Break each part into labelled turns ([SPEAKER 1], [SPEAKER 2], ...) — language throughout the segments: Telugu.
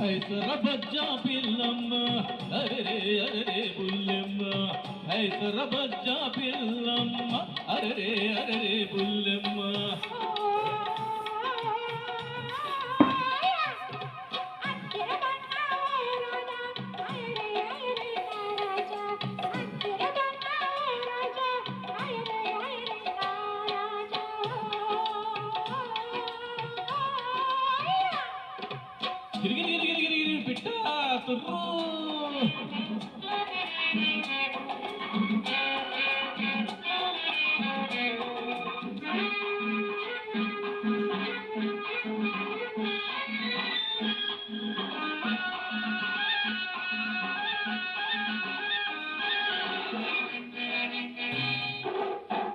[SPEAKER 1] హైసర బజ్జా పిల్లమ్మ అరే అరే బుల్లెమ్మ హైసర బజ్జా పిల్లమ్మ అరే అరే బుల్లెమ్మ గిరిగిరి పిట్ట తుర్రు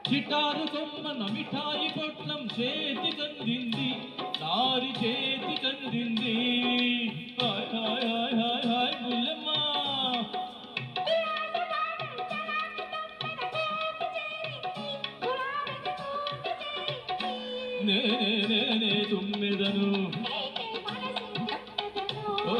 [SPEAKER 1] చిటారు కొమ్మన మిఠాయి పొట్లం చేతి కందింది నారి చేతి కందింది హాయ్ హాయ్ హాయ్ హాయ్ హాయ్ బుల్లెమ్మ నేనే తుమ్మెదను ఓ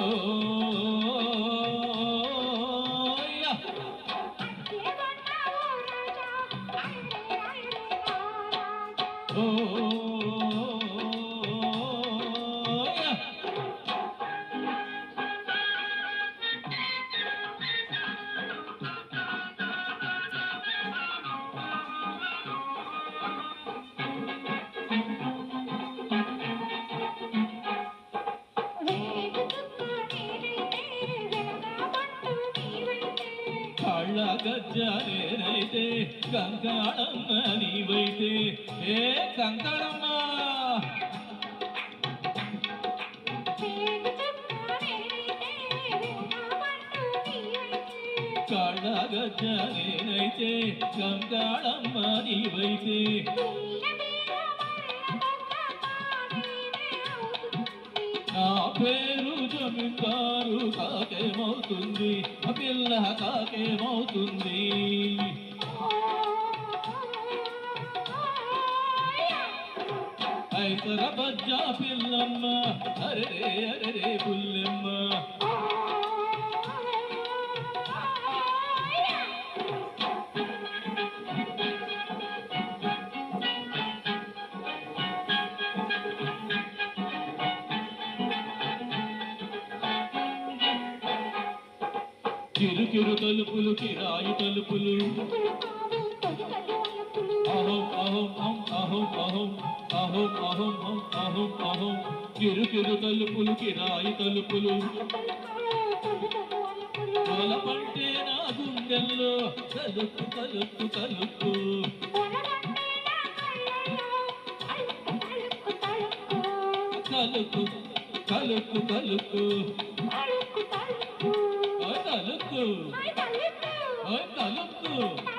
[SPEAKER 1] కళ్ళ గజ్జ నేనైతే కంకాళమ్మ నీవైతే ఏ కంకాళమ్మ కళ్ళ గజ్జ నేనైతే కంకాళమ్మ నీవైతే నా పేరు జమీందారు కాకేమవుతుంది ఆ పిల్ల కాకేమవుతుంది హైసర బజ్జా పిల్లమ్మ అరే అరే బుల్లెమ్మ కిరుకిరు తలుపులు కిరాయి తలుపులు అహం అహం అహం అహం అహం అహం అహం అహం కిరుకిరు తలుపులు కిరాయి తలుపులు పొలపంటే నా గుండెల్లో తలుపు తలుపు తలుపు కలుపు కలుపు కలుపు తలుపు తలుపు